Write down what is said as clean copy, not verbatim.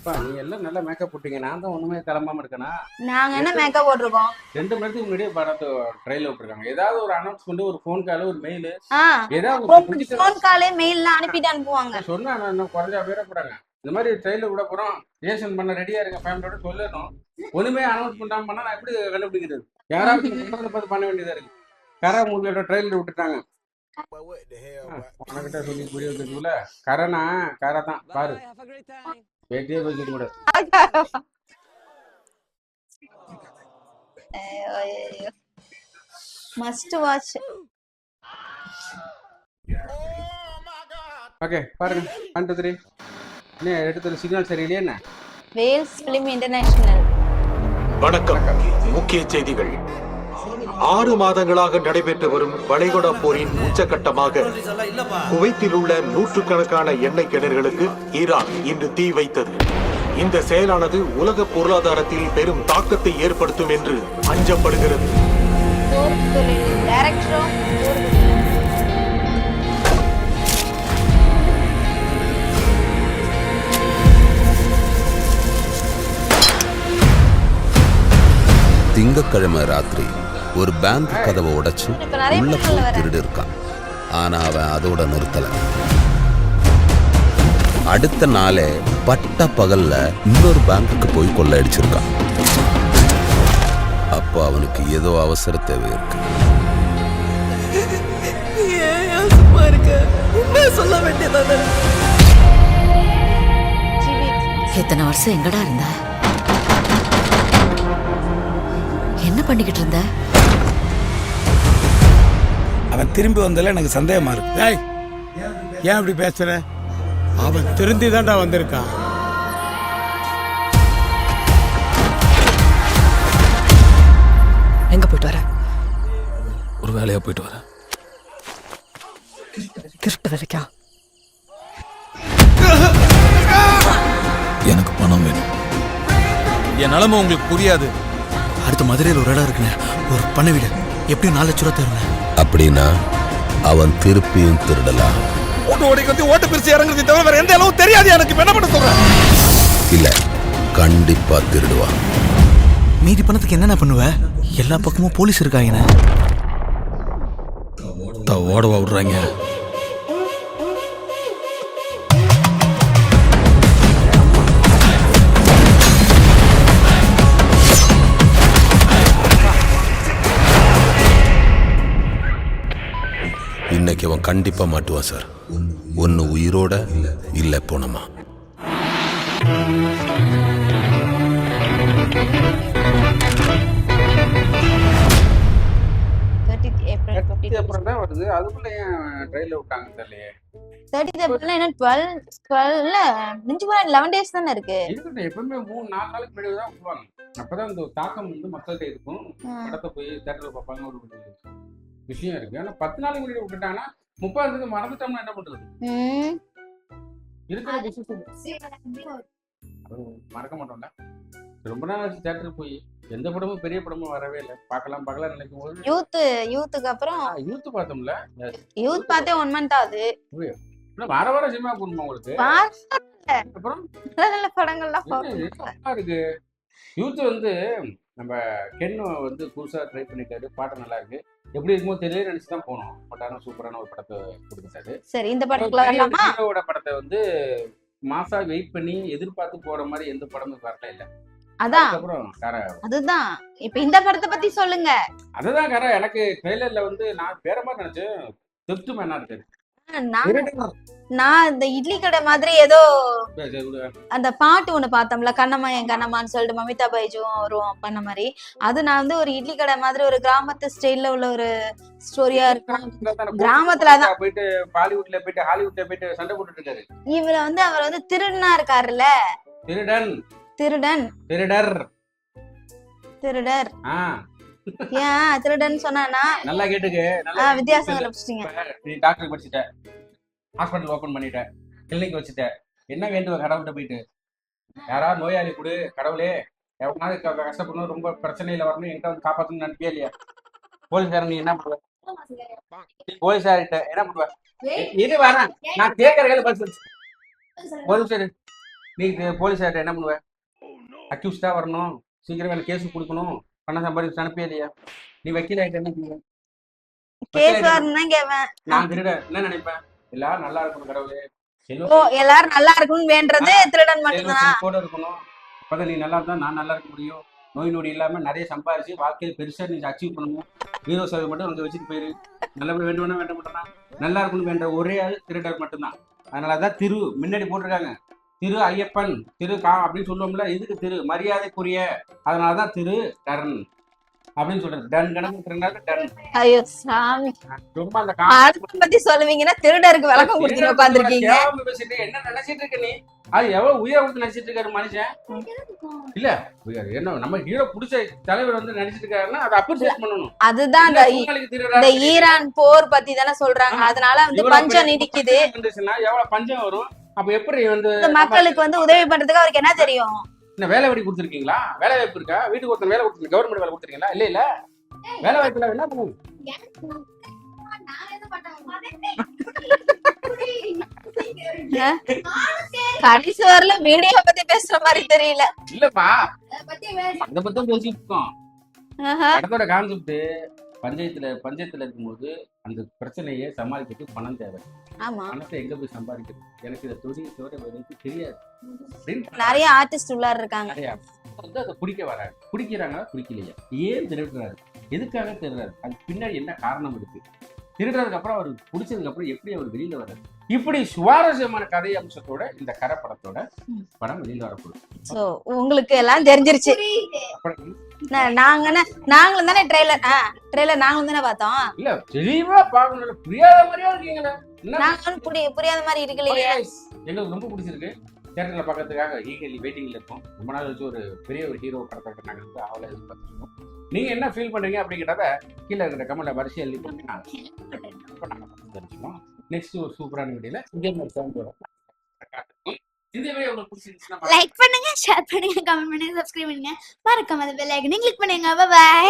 நீ எல்லாம் நல்லா மேக்கப் போட்டீங்க. நான் தான் ஒண்ணுமே கிளம்பாம இருக்கேனா? நாங்க என்ன மேக்கப் போட்டிருக்கோம்? 2 மணி நேரத்துக்கு முன்னாடியே படத்தை ட்ரைல விட்டுருக்காங்க. ஏதாவது ஒரு அனௌன்ஸ்மெண்ட், ஒரு ஃபோன் கால், ஒரு மெயில், ஏதாவது ஒரு ஃபோன் காலே மெயில்லாம் அனுப்பிட்டு அனுப்புவாங்க. சொன்னா நான் குறைஞ்சா போயிடக்கூடாங்க. இந்த மாதிரி ட்ரெயில விட போறோம், ரிலேஷன் பண்ண ரெடியா இருக்க ஃபேமிலியோட சொல்லணும். ஒண்ணுமே அனௌன்ஸ் பண்ணாம பண்ணா நான் எப்படி கண்டுபிடிக்கிறது? யாராவது பார்த்து பண்ண வேண்டியதா இருக்கு. கரை மூவியோட ட்ரெயிலர் விட்டுட்டாங்க. உனக்கிட்ட சொல்லி புரிய வைக்கிறதுக்குள்ள கரைனா கரை தான் பாரு. பேட்டியே வைக்க கூட மஸ்ட் வாட்ச். ஓகே பாருங்க. 1 2 3 என்ன எடுத்து சிக்னல் சரியில்லையே என்ன? Vels film international. வணக்கம். முக்கிய செய்திகள். 6 மாதங்களாக நடைபெற்று வரும் வளைகுடா போரின் உச்சகட்டமாக குவைத்தில் உள்ள நூற்றுக்கணக்கான எண்ணெய் கிணறுகளுக்கு ஈரான் இன்று தீ வைத்தது. இந்த செயலானது உலக பொருளாதாரத்தில் பெரும் தாக்கத்தை ஏற்படுத்தும் என்று அஞ்சப்படுகிறது. திங்கட்கிழமை ராத்திரி ஒரு பேங்க் கதவை உடைச்சு உள்ள போய் திருடு இருக்கான். ஆனா அவன் அதோட நிறுத்தல. அடுத்த நாளே பட்ட பகல்ல இன்னொரு பேங்குக்கு போய் கொள்ளையடிச்சிருக்கான். அப்போ அவனுக்கு ஏதோ அவசர தேவை இருக்கு. சொல்ல வேண்டியது. எத்தனை வருஷம் எங்கடா இருந்த? என்ன பண்ணிக்கிட்டு இருந்த? அவன் திரும்பி வந்தால எனக்கு சந்தேகமா இருக்கு. ஏன் அப்படி பேசுற? அவன் திருந்தி தான்டா வந்திருக்கான். எங்க போயிட்டு வர? ஒரு வேலையா போயிட்டு வர. திருட்டு வேலைக்கா? எனக்கு பணம் வேணும். என் நிலைமை உங்களுக்கு புரியாது. அடுத்த மதுரையில் ஒரு இடம் இருக்குண்ணே, ஒரு பண்ண வீடு. எப்படியும் 4 லட்ச ரூபா தருவேன். அப்படின்னா அவன் திருப்பியும் திருடலாம். ஓட்டு பிரிச்சு இறங்குறது தவிர வேற எந்த அளவு தெரியாது எனக்கு. என்ன பண்ண சொல்றேன்? இல்ல, கண்டிப்பா திருடுவான். மீதி பணத்துக்கு என்னென்ன பண்ணுவ? எல்லா பக்கமும் போலீஸ் இருக்காங்க. ஓடவா விடுறாங்க. இன்னைக்கு அவன் கண்டிப்பா மாட்டுவான் சார். ஒன்னு உயிரோட இல்ல போனமா. அப்புறம் தான் வருது. அதுக்குள்ள ஏன் ட்ரெயில விட்டாங்க தெரியலையே. 30th ஏப்ரல்ல என்ன 12 மிஞ்சி போனா 11 டேஸ் தானே இருக்கு. எப்பவுமே 3-4 நாளுக்கு முன்னாடி தான் விடுவாங்க. அப்பதான் இந்த தாக்கம் மக்கள்கிட்ட இருக்கும். படத்தை போய் தியேட்டர்ல பார்ப்பாங்க. ஒரு விஷயம் இருக்கு. ஆனா 10 நாளைக்கு முன்னாடி விட்டுட்டாங்கன்னா 30 மறந்துட்டோம்னா என்ன பண்றது? இருக்கிற மறக்க மாட்டோம்ல. ரொம்ப நாள் ஆச்சு தியேட்டருக்கு போய். எந்த படமும் பெரிய படமும் வரவே இல்லை. பார்க்கலாம் நினைக்கும் போது யூத்துக்கு அப்புறம் யூத் பார்த்தோம்ல. யூத் பார்த்தே 1 மந்த் ஆகுது. வார சினிமா போடணுமா உங்களுக்கு? அப்புறம் நல்ல படங்கள்லாம் இருக்கு. யூத் நம்ம கென் புதுசா ட்ரை பண்ணிட்டாரு. பாட்டு நல்லா இருக்கு. எப்படி இருக்குமோ தெரியல நினைச்சுதான் போனோம். பட் சூப்பரான ஒரு படத்தை கொடுத்துட்டாரு. சரி, இந்த படத்தோட படத்தை மாசா வெயிட் பண்ணி எதிர்பார்த்து போற மாதிரி எந்த படமும் வரல இல்ல. அதுதான் இப்ப இந்த படத்தை பத்தி சொல்லுங்க. அதுதான் கரை. எனக்கு ட்ரெய்லர்ல நான் வேற மாதிரி நினைச்சேன். தெப்ட் மேனா இருக்கு. நான் இந்த இட்லி கடை மாதிரி ஏதோ அந்த பாட்டு ஒண்ணு பார்த்தோம்ல, கண்ணம்மா என் கண்ணம்மான்னு சொல்லிட்டு மமிதா பைஜும் வரும் பண்ண மாதிரி. அது நான் ஒரு இட்லி கடை மாதிரி ஒரு கிராமத்து ஸ்டைல்ல உள்ள ஒரு ஸ்டோரியா இருக்கும். கிராமத்துலதான் போயிட்டு பாலிவுட்ல போயிட்டு ஹாலிவுட்ல போயிட்டு சண்டை போட்டுட்டு இருக்காரு. இவர அவர் திருடனா இருக்காருல்ல. திருடர் ஏன் திருடன் சொன்னானா? நல்லா கேட்டுக்கு. வித்தியாசம் கண்டுபிடிச்சிட்டீங்க. நீ டாக்டர் படிச்சிட்ட, ஹாஸ்பிடல் ஓபன் பண்ணிட்ட, கிளினிக் வச்சுட்ட. என்ன வேண்டுவ கடவுள்கிட்ட போயிட்டு? யாராவது நோயாளி கொடு கடவுளே, எவனாவது கஷ்டப்படணும், ரொம்ப பிரச்சனையில வரணும், என்கிட்ட காப்பாற்றணும்னு நினைப்பியா இல்லையா? போலீஸ்காரன் நீ என்ன பண்ணுவ? போலீஸ்காரிட்ட என்ன பண்ணுவ? இது வரேன் நான் கேட்கற பதில் சொல்லு. நீ போலீஸார்ட்ட என்ன பண்ணுவ? அக்யூஸ்டா வரணும், சீக்கிரம் எனக்கு கேஸ் கொடுக்கணும், பணம் சம்பாதிச்சு அனுப்பியா இல்லையா? நீ வக்கீல் ஆகிட்ட என்ன பண்ணுவ? கேஸ் வரணும் கேவன். நான் திருட என்ன நினைப்பேன்? எல்லாரும் நல்லா இருக்கணும் கடவுளே, ஓ எல்லாரும் நல்லா இருக்கும்னு வேண்டது திருடன் மட்டும்தான். கூட இருக்கணும், அப்பதான் நீ நல்லா இருந்தா நான் நல்லா இருக்க முடியும். நோய் நொடி இல்லாம நிறைய சம்பாரிச்சு வாழ்க்கையில் பெருசா நீ அச்சீவ் பண்ணணும். 0% மட்டும் அங்க வச்சுட்டு போயிரு. நல்லபடி வேண்டும்னா வேண்ட மாட்டேன்னா நல்லா இருக்கணும் வேண்ட ஒரே ஆள் திருடர் மட்டும்தான். அதனாலதான் திரு முன்னாடி போட்டிருக்காங்க, திரு ஐயப்பன் திரு அப்படின்னு சொல்லுவோம்ல. இதுக்கு திரு மரியாதைக்குரிய, அதனாலதான் திரு டன் அப்படின்னு சொல்றது. டன் கணக்கு டன். ஐயோ சாமி, ரொம்ப அந்த அதை பத்தி சொல்லுவீங்கன்னா திருடருக்கு விளக்கம் கொடுத்து உட்காந்துருக்கீங்க. என்ன நினைச்சிட்டு இருக்க நீ? அது எவ்வளவு உயிரை கொடுத்து நினைச்சிட்டு இருக்காரு மனுஷன். இல்ல என்ன நம்ம ஹீரோ புடிச்ச தலைவர் வந்து நினைச்சிட்டு இருக்காருன்னா அதை அப்ரிசியேட் பண்ணணும். அதுதான் இந்த ஈரான் போர் பத்தி தானே சொல்றாங்க. அதனால வந்து பஞ்சம் நீடிக்குது. எவ்வளவு பஞ்சம் வரும்? அப்ப எப்படி வந்து மக்களுக்கு வந்து உதவி பண்றதுக்கு அவருக்கு என்ன தெரியும்? என்ன வேலை வெடி கொடுத்துருக்கீங்களா? வேலை வாய்ப்பு இருக்கா? வீட்டுக்கு ஒருத்தர் வேலை கொடுத்துருக்கீங்க, கவர்மெண்ட் வேலை கொடுத்துருக்கீங்களா? இல்ல இல்ல வேலை வாய்ப்பு இல்ல என்ன பண்ணுங்க? கடைசி வரல மீடியா பத்தி பேசுற மாதிரி தெரியல. இல்லப்பா அத பத்தி பேசிட்டு இருக்கோம். படத்தோட கான்செப்ட் பஞ்சத்துல இருக்கும்போது அந்த பிரச்சனையை சமாளிக்கிறதுக்கு பணம் தேவை. பணத்தை எங்க போய் சம்பாதிக்கிறது? எனக்கு இதை தொழில் தெரியாது. நிறைய ஆர்டிஸ்ட் உள்ளார இருக்காங்க. வந்து அதை பிடிக்க வராங்க, பிடிக்கிறாங்களா பிடிக்கலையா? ஏன் திருடுறாரு? எதுக்காக திருடுறாரு? அதுக்கு பின்னாடி என்ன காரணம் இருக்கு? திருடுறதுக்கு அப்புறம் அவர் பிடிச்சதுக்கு அப்புறம் எப்படி அவர் வெளியில வர்றாரு? இப்படி சுவாரஸ்யமான கதை அம்சத்தோட இந்த கரை படத்தோட படம் வெளியில வரக்கூடும். சோ உங்களுக்கு எல்லாம் தெரிஞ்சிருச்சு. நாங்களும் தானே ட்ரெய்லர் நாங்களும் தானே பார்த்தோம். இல்ல தெளிவா பாக்கணும், புரியாத மாதிரியா இருக்கீங்களா? நாங்களும் புரியாத மாதிரி இருக்கலையே. எங்களுக்கு ரொம்ப பிடிச்சிருக்கு. தியேட்டர்ல பார்க்கறதுக்காக ஈகர்லி வெயிட்டிங்ல இருக்கோம். ரொம்ப நாள் வச்சு ஒரு பெரிய ஒரு ஹீரோ படத்தை நாங்கள் வந்து அவளை எதிர்பார்த்துருக்கோம். நீங்க என்ன ஃபீல் பண்றீங்க அப்படிங்கிறத கீழே இருக்கிற கமெண்ட்ல வரிசை எழுதி போட்டீங்கன்னா தெரிஞ்சுக்கோம். நெக்ஸ்ட் ஒரு சூப்பரான வீடியோல இந்த வீடியோ உங்களுக்கு பிடிச்சிருந்துச்சுன்னா லைக் பண்ணுங்க, ஷேர் பண்ணுங்க, கமெண்ட் பண்ணுங்க, சப்ஸ்கிரைப் பண்ணுங்க, மறக்காம பெல் ஐகானை கிளிக் பண்ணுங்க. Bye by.